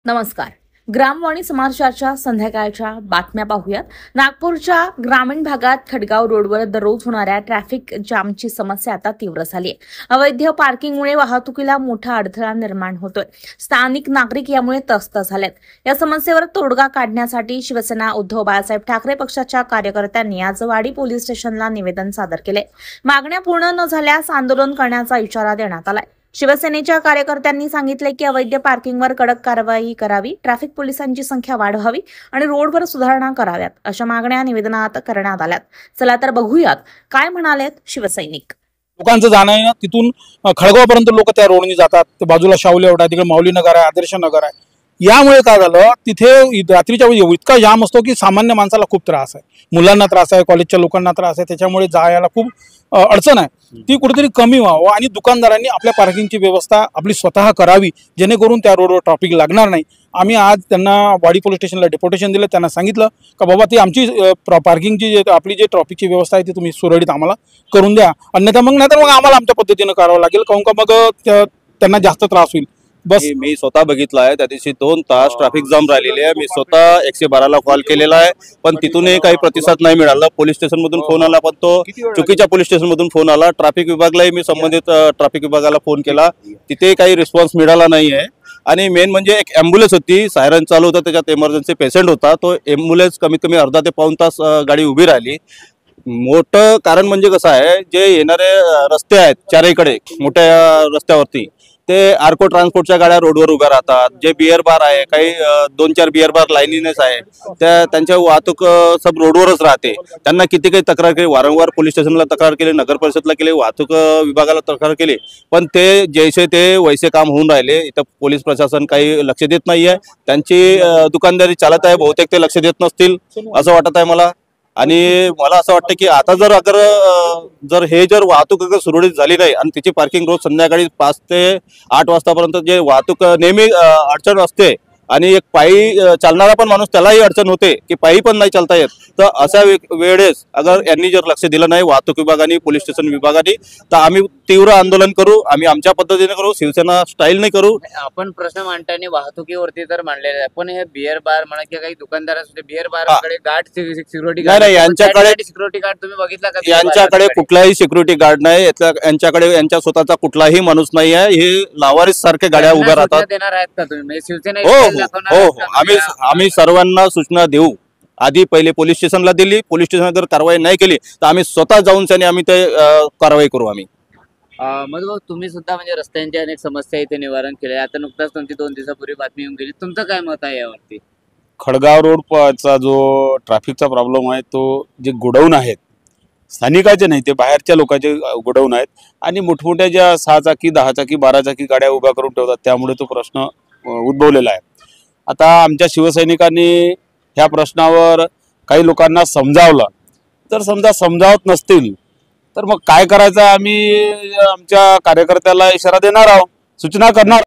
नमस्कार. ग्रामवाणी समाचारच्या संध्याकाळच्या बातम्या पाहूयात. नागपूरच्या ग्रामीण भागात खडगाव रोडवर दररोज होणाऱ्या ट्रॅफिक जामची समस्या आता तीव्र झाली आहे. अवैध पार्किंगमुळे वाहतुकीला मोठा अडथळा निर्माण होतोय. स्थानिक नागरिक यामुळे त्रस्त झालेत. या समस्येवर तोडगा काढण्यासाठी शिवसेना उद्धव बाळासाहेब ठाकरे पक्षाच्या कार्यकर्त्यांनी आज वाडी पोलीस स्टेशनला निवेदन सादर केले. मागण्या पूर्ण न झाल्यास आंदोलन करण्याचा इशारा देण्यात आलाय. शिवसेनेच्या कार्यकर्त्यांनी सांगितले की अवैध पार्किंगवर कडक कारवाई करावी, ट्रॅफिक पोलिसांची संख्या वाढवावी आणि रोडवर सुधारणा कराव्यात, अशा मागण्या निवेदनात करण्यात आल्यात. चला तर बघूयात काय म्हणालेत शिवसैनिक. लोकांचं जाणं आहे, तिथून खडगावपर्यंत लोक त्या रोडनी जातात. ते बाजूला शावले आहे, तिकडे माऊली नगर आहे, आदर्श नगर आहे. यामुळे काय झालं, तिथे रात्रीच्या वेळी इतका जाम असतो की सामान्य माणसाला खूप त्रास आहे, मुलांना त्रास आहे, कॉलेजच्या लोकांना त्रास आहे. त्याच्यामुळे जायला खूप अडचण आहे. ती कुठेतरी कमी व्हावं आणि दुकानदारांनी आपल्या पार्किंगची व्यवस्था आपली स्वतः करावी, जेणेकरून त्या रोडवर ट्रॅफिक लागणार नाही. आम्ही आज त्यांना वाडी पोलीस स्टेशनला डेप्युटेशन दिलं. त्यांना सांगितलं का बाबा ती आमची पार्किंगची आपली जी ट्रॅफिकची व्यवस्था आहे ती तुम्ही सुरळीत आम्हाला करून द्या, अन्यथा मग नाहीतर मग आम्हाला आमच्या पद्धतीनं करावं लागेल, काहून का मग त्यांना जास्त त्रास होईल. बस मी स्वतः बघितलं आहे. त्या दिवशी 2 तास ट्रॅफिक जाम राहिलेली आहे. मी स्वतः 112ला कॉल केलेला आहे, पण तिथूनही काही प्रतिसाद नाही मिळाला. पोलीस स्टेशन मधून फोन आला, पण तो चुकीच्या पोलीस स्टेशन मधून फोन आला. ट्रॅफिक विभागालाही मी संबंधित ट्रॅफिक विभागाला फोन केला, तिथेही काही रिस्पॉन्स मिळाला नाही आहे. आणि मेन म्हणजे एक ॲम्ब्युलन्स होती, सायरन चालू होता, त्याच्यात इमर्जन्सी पेशंट होता. तो ॲम्ब्युलन्स कमीत कमी अर्धा ते पाऊण तास गाडी उभी राहिली. मोठं कारण म्हणजे कसं आहे, जे येणारे रस्ते आहेत चारहीकडे मोठ्या रस्त्यावरती, ते आर्को ट्रान्सपोर्टच्या गाड्या रोडवर उभ्या राहतात. जे बिअर बार आहे, काही 2-4 बिअर बार लाईनीनेस आहे, त्यांच्या वाहतूक सब रोडवरच राहते. त्यांना किती काही तक्रार केली, वारंवार पोलीस स्टेशनला तक्रार केली, नगर परिषदला केली, वाहतूक विभागाला तक्रार केली, पण ते जैसे ते वैसे काम होऊन राहिले. इथं पोलीस प्रशासन काही लक्ष देत नाहीये. त्यांची दुकानदारी चालत आहे, बहुतेक ते लक्ष देत नसतील असं वाटत आहे मला. आणि मला असं वाटतं की आता जर हे वाहतूक सुरळीत झाली नाही आणि तिची पार्किंग रोज संध्याकाळी 5 ते 8 वाजतापर्यंत जे वाहतूक नेहमी अडचण असते, आणि एक पायी चालणारा पण माणूस त्यालाही अडचण होते की पायी पण नाही चालता येत. तर अशा वेळेस अगर यांनी जर लक्ष दिलं नाही, वाहतूक विभागाने, पोलीस स्टेशन विभागाने, तर आम्ही तीव्र आंदोलन करू. आम्ही आमच्या पद्धतीने करू, शिवसेना स्टाईल नाही करू. आपण प्रश्न मांडताना वाहतुकीवरती तर मांडलेला आहे, पण हे बिअर बार म्हणा किंवा काही दुकानदार असते, बिअर बारकडे गार्ड सिक्युरिटी गार्ड नाही, यांच्याकडे सिक्युरिटी गार्ड तुम्ही बघितला का? यांच्याकडे कुठलाही सिक्युरिटी गार्ड नाही. यांच्याकडे यांच्या स्वतःचा कुठलाही माणूस नाही आहे. हे लावारिस सारखे गाड्या उभ्या राहतात. देणार आहेत का तुम्ही? शिवसेना हो, आम्ही सर्वांना सूचना देऊ. आधी पहिले पोलीस स्टेशनला दिली, पोलीस स्टेशन जर कारवाई नाही केली तर आम्ही स्वतः जाऊन आम्ही ते कारवाई करू. आम्ही मग तुम्ही सुद्धा म्हणजे रस्त्यांच्या अनेक समस्या इथे निवारण केले. आता नुकताच तुमची 2 दिवसापूर्वी बातमी येऊन गेली. तुमचं काय मत आहे यावरती? खडगाव रोडचा जो ट्रॅफिकचा प्रॉब्लेम आहे, तो जे गोडाऊन आहेत, स्थानिकाचे नाही, ते बाहेरच्या लोकांचे गोडाऊन आहेत, आणि मोठमोठ्या ज्या 6 चाकी, 10 चाकी, 12 चाकी गाड्या उभ्या करून ठेवतात, त्यामुळे तो प्रश्न उद्भवलेला आहे. आता आमच्या शिवसैनिकांनी ह्या प्रश्नावर काही लोकांना समजावलं, तर समजा समजावत नसतील तर मग काय करायचं, आम्ही आमच्या कार्यकर्त्याला इशारा देणार आहोत, सूचना करणार.